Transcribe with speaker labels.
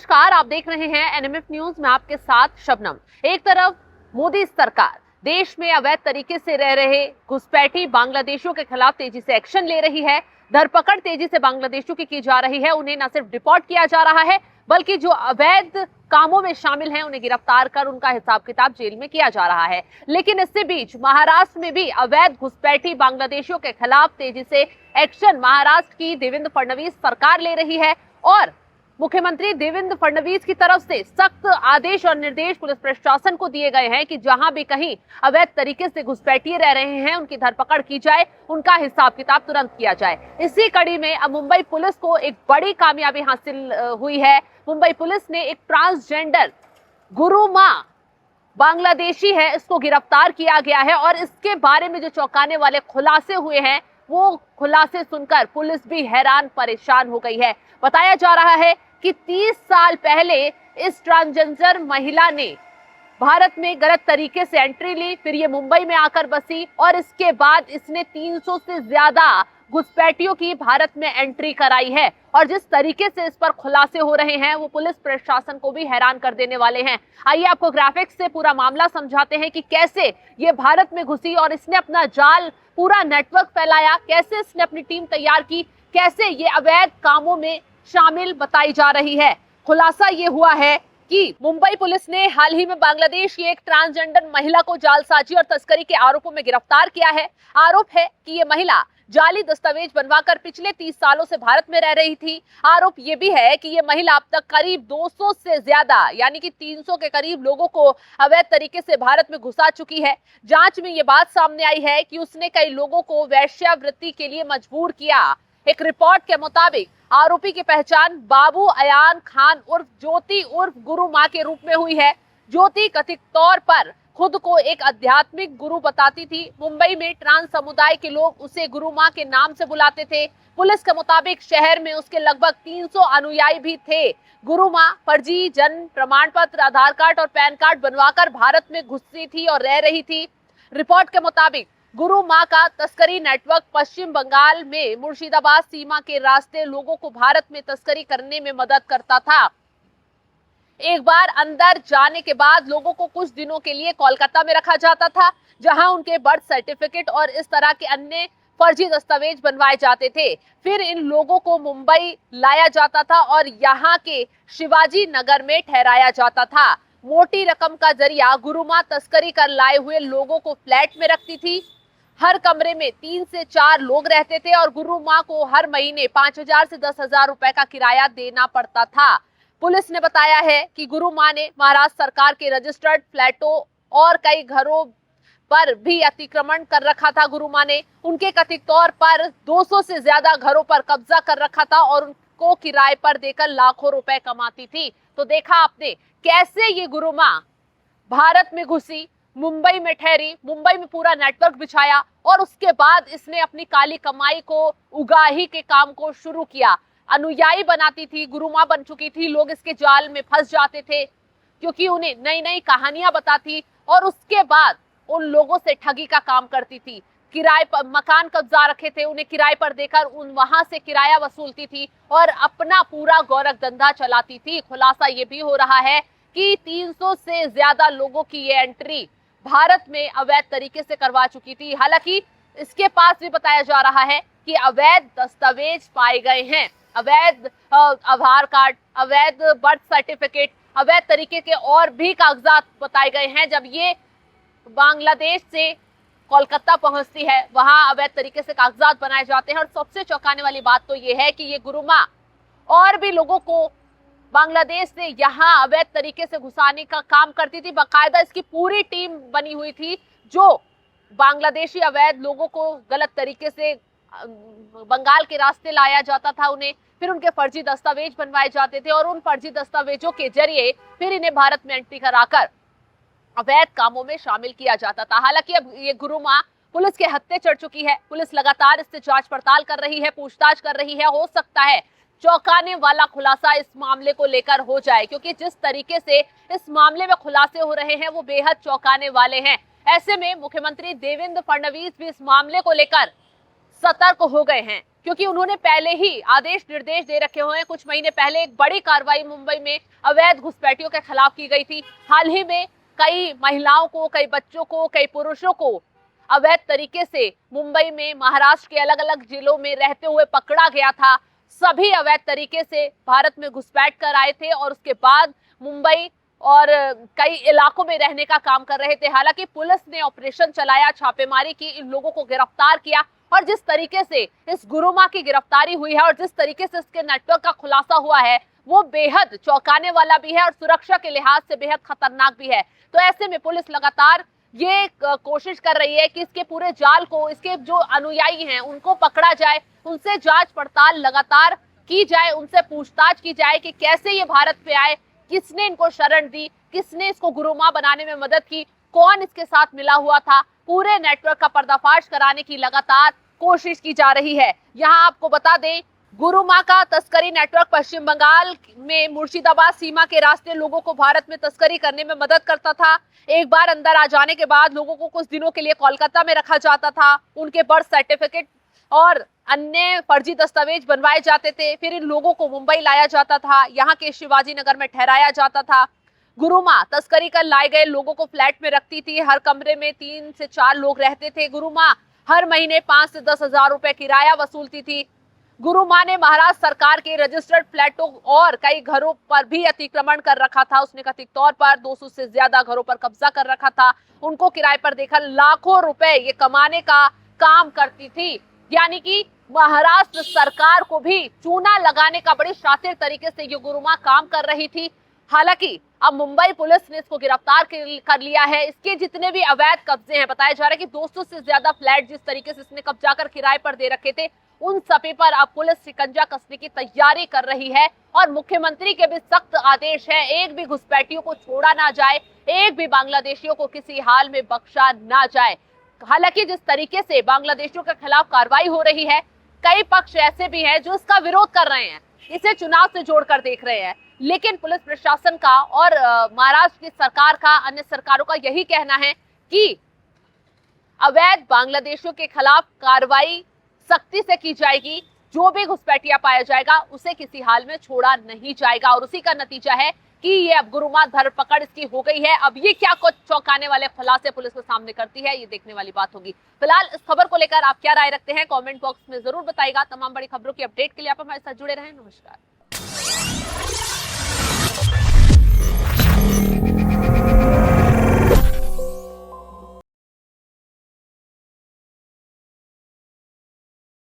Speaker 1: नमस्कार, आप देख रहे हैं एनएमएफ न्यूज में आपके साथ शबनम। एक तरफ मोदी सरकार देश में अवैध तरीके से रह रहे घुसपैठी बांग्लादेशियों के खिलाफ तेजी से एक्शन ले रही है। धरपकड़ तेजी से बांग्लादेशियों की जा रही है। उन्हें न सिर्फ डिपोर्ट किया जा रहा है बल्कि जो अवैध कामों में शामिल हैं उन्हें गिरफ्तार कर उनका हिसाब किताब जेल में किया जा रहा है। लेकिन इससे बीच महाराष्ट्र में भी अवैध घुसपैठी बांग्लादेशियों के खिलाफ तेजी से एक्शन महाराष्ट्र की देवेंद्र फडणवीस सरकार ले रही है और मुख्यमंत्री देवेंद्र फडणवीस की तरफ से सख्त आदेश और निर्देश पुलिस प्रशासन को दिए गए हैं कि जहां भी कहीं अवैध तरीके से घुसपैठिए रह रहे हैं उनकी धरपकड़ की जाए, उनका हिसाब किताब तुरंत किया जाए। इसी कड़ी में अब मुंबई पुलिस को एक बड़ी कामयाबी हासिल हुई है। मुंबई पुलिस ने एक ट्रांसजेंडर गुरुमा बांग्लादेशी है, इसको गिरफ्तार किया गया है और इसके बारे में जो चौंकाने वाले खुलासे हुए हैं वो खुलासे सुनकर पुलिस भी हैरान परेशान हो गई है। बताया जा रहा है कि 30 साल पहले इस ट्रांसजेंडर महिला ने भारत में गलत तरीके से एंट्री ली, फिर ये मुंबई में आकर बसी और इसके बाद इसने 300 से ज्यादा घुसपैठियों की भारत में एंट्री कराई है। और जिस तरीके से इस पर खुलासे हो रहे हैं वो पुलिस प्रशासन को भी हैरान कर देने वाले हैं। आइए आपको ग्राफिक्स से पूरा मामला समझाते हैं कि कैसे ये भारत में घुसी और इसने अपना जाल पूरा नेटवर्क फैलाया, कैसे इसने अपनी टीम तैयार की, कैसे ये अवैध कामों में शामिल बताई जा रही है। खुलासा ये हुआ है कि मुंबई पुलिस ने हाल ही में बांग्लादेश की एक ट्रांसजेंडर महिला को जालसाजी और तस्करी के आरोपों में गिरफ्तार किया है। आरोप है कि ये महिला जाली दस्तावेज बनवाकर पिछले 30 सालों से भारत में रह रही थी। आरोप ये भी है कि ये महिला अब तक करीब 200 से ज्यादा यानी कि 300 के करीब लोगों को अवैध तरीके से भारत में घुसा चुकी है। जांच में ये बात सामने आई है कि उसने कई लोगों को वेश्यावृत्ति के लिए मजबूर किया। एक रिपोर्ट के मुताबिक आरोपी की पहचान बाबू अयान खान उर्फ ज्योति उर्फ गुरु माँ के रूप में हुई है। ज्योति कथित तौर पर खुद को एक आध्यात्मिक गुरु बताती थी। मुंबई में ट्रांस समुदाय के लोग उसे गुरु माँ के नाम से बुलाते थे। पुलिस के मुताबिक शहर में उसके लगभग 300 अनुयायी भी थे। गुरु माँ फर्जी जन्म प्रमाण पत्र, आधार कार्ड और पैन कार्ड बनवाकर भारत में घुसी थी और रह रही थी। रिपोर्ट के मुताबिक गुरु माँ का तस्करी नेटवर्क पश्चिम बंगाल में मुर्शिदाबाद सीमा के रास्ते लोगों को भारत में तस्करी करने में मदद करता था। एक बार अंदर जाने के बाद लोगों को कुछ दिनों के लिए कोलकाता में रखा जाता था जहां उनके बर्थ सर्टिफिकेट और इस तरह के अन्य फर्जी दस्तावेज बनवाए जाते थे। फिर इन लोगों को मुंबई लाया जाता था और यहाँ के शिवाजी नगर में ठहराया जाता था। मोटी रकम का जरिया गुरुमा तस्करी कर लाए हुए लोगों को फ्लैट में रखती थी। हर कमरे में 3 से 4 लोग रहते थे और गुरु माँ को हर महीने 5,000 से 10,000 रुपए का किराया देना पड़ता था। पुलिस ने बताया है कि गुरु माँ ने महाराष्ट्र सरकार के रजिस्टर्ड फ्लैटों और कई घरों पर भी अतिक्रमण कर रखा था। गुरु माँ ने उनके कथित तौर पर 200 से ज्यादा घरों पर कब्जा कर रखा था और उनको किराए पर देकर लाखों रुपए कमाती थी। तो देखा आपने कैसे ये गुरु माँ भारत में घुसी, मुंबई में ठहरी, मुंबई में पूरा नेटवर्क बिछाया और उसके बाद इसने अपनी काली कमाई को उगाही के काम को शुरू किया। अनुयायी बनाती थी, गुरु माँ बन चुकी थी। लोग इसके जाल में फंस जाते थे क्योंकि उन्हें नई नई कहानियां बताती और उसके बाद उन लोगों से ठगी का काम करती थी। किराए पर मकान कब्जा रखे थे, उन्हें किराए पर देकर वहां से किराया वसूलती थी और अपना पूरा गोरख धंधा चलाती थी। खुलासा ये भी हो रहा है कि 300 से ज्यादा लोगों की ये एंट्री भारत में अवैध तरीके से करवा चुकी थी। हालांकि इसके पास भी बताया जा रहा है कि अवैध दस्तावेज पाए गए हैं, अवैध आधार कार्ड, अवैध बर्थ सर्टिफिकेट, अवैध तरीके के और भी कागजात बताए गए हैं। जब ये बांग्लादेश से कोलकाता पहुंचती है वहां अवैध तरीके से कागजात बनाए जाते हैं। और सबसे चौंकाने वाली बात तो ये है कि ये गुरुमा और भी लोगों को बांग्लादेश से यहाँ अवैध तरीके से घुसाने का काम करती थी। बाकायदा इसकी पूरी टीम बनी हुई थी जो बांग्लादेशी अवैध लोगों को गलत तरीके से बंगाल के रास्ते लाया जाता था उन्हें, फिर उनके फर्जी दस्तावेज बनवाए जाते थे और उन फर्जी दस्तावेजों के जरिए फिर इन्हें भारत में एंट्री कराकर अवैध कामों में शामिल किया जाता था। हालांकि अब ये गुरु माँ पुलिस के हत्थे चढ़ चुकी है। पुलिस लगातार इससे जांच पड़ताल कर रही है, पूछताछ कर रही है। हो सकता है चौंकाने वाला खुलासा इस मामले को लेकर हो जाए क्योंकि जिस तरीके से इस मामले में खुलासे हो रहे हैं वो बेहद चौंकाने वाले हैं। ऐसे में मुख्यमंत्री देवेंद्र फडणवीस भी इस मामले को लेकर सतर्क हो गए हैं। क्योंकि उन्होंने पहले ही आदेश निर्देश दे रखे हुए हैं। कुछ महीने पहले एक बड़ी कार्रवाई मुंबई में अवैध घुसपैठियों के खिलाफ की गई थी। हाल ही में कई महिलाओं को, कई बच्चों को, कई पुरुषों को अवैध तरीके से मुंबई में, महाराष्ट्र के अलग अलग जिलों में रहते हुए पकड़ा गया था। सभी अवैध तरीके से भारत में घुसपैठ कर आए थे और उसके बाद मुंबई और कई इलाकों में रहने का काम कर रहे थे। हालांकि पुलिस ने ऑपरेशन चलाया, छापेमारी की, इन लोगों को गिरफ्तार किया और जिस तरीके से इस गुरुमा की गिरफ्तारी हुई है और जिस तरीके से इसके नेटवर्क का खुलासा हुआ है वो बेहद चौंकाने वाला भी है और सुरक्षा के लिहाज से बेहद खतरनाक भी है। तो ऐसे में पुलिस लगातार ये कोशिश कर रही है कि इसके पूरे जाल को, इसके जो अनुयायी हैं उनको पकड़ा जाए, उनसे जांच पड़ताल लगातार की जाए, उनसे पूछताछ की जाए कि कैसे ये भारत पे आए, किसने इनको शरण दी, किसने इसको गुरुमा बनाने में मदद की, कौन इसके साथ मिला हुआ था। पूरे नेटवर्क का पर्दाफाश कराने की लगातार कोशिश की जा रही है। यहाँ आपको बता दें, गुरुमा का तस्करी नेटवर्क पश्चिम बंगाल में मुर्शिदाबाद सीमा के रास्ते लोगों को भारत में तस्करी करने में मदद करता था। एक बार अंदर आ जाने के बाद लोगों को कुछ दिनों के लिए कोलकाता में रखा जाता था, उनके बर्थ सर्टिफिकेट और अन्य फर्जी दस्तावेज बनवाए जाते थे। फिर इन लोगों को मुंबई लाया जाता था, यहाँ के शिवाजी नगर में ठहराया जाता था। गुरुमा तस्करी कर लाए गए लोगों को फ्लैट में रखती थी। हर कमरे में 3 से 4 लोग रहते थे। गुरुमा हर महीने 5 से 10 हजार रुपए किराया वसूलती थी। गुरुमा ने महाराष्ट्र सरकार के रजिस्टर्ड फ्लैटों और कई घरों पर भी अतिक्रमण कर रखा था। उसने कथित तौर पर 200 से ज्यादा घरों पर कब्जा कर रखा था। उनको किराए पर देकर लाखों रुपए ये कमाने का काम करती थी। यानी कि महाराष्ट्र सरकार को भी चूना लगाने का बड़ी शातिर तरीके से ये गुरुमा काम कर रही थी। हालांकि अब मुंबई पुलिस ने इसको गिरफ्तार कर लिया है। इसके जितने भी अवैध कब्जे हैं, बताया जा रहा है कि 200 से ज्यादा फ्लैट जिस तरीके से इसने कब्जा कर किराए पर दे रखे थे, उन सभी पर अब पुलिस शिकंजा कसने की तैयारी कर रही है और मुख्यमंत्री के भी सख्त आदेश है, एक भी घुसपैठियों को छोड़ा ना जाए, एक भी बांग्लादेशियों को किसी हाल में बख्शा ना जाए। हालांकि जिस तरीके से बांग्लादेशियों के खिलाफ कार्रवाई हो रही है, कई पक्ष ऐसे भी हैं जो इसका विरोध कर रहे हैं, इसे चुनाव से जोड़कर देख रहे हैं। लेकिन पुलिस प्रशासन का और महाराष्ट्र की सरकार का, अन्य सरकारों का यही कहना है कि अवैध बांग्लादेशियों के खिलाफ कार्रवाई सख्ती से की जाएगी। जो भी घुसपैठिया पाया जाएगा उसे किसी हाल में छोड़ा नहीं जाएगा और उसी का नतीजा है कि ये अब गुरुमा धरपकड़ इसकी हो गई है। अब ये क्या कुछ चौंकाने वाले खुलासे पुलिस के सामने करती है, ये देखने वाली बात होगी। फिलहाल इस खबर को लेकर आप क्या राय रखते हैं, कमेंट बॉक्स में जरूर बताइएगा। तमाम बड़ी खबरों की अपडेट के लिए आप हमारे साथ जुड़े रहें। नमस्कार।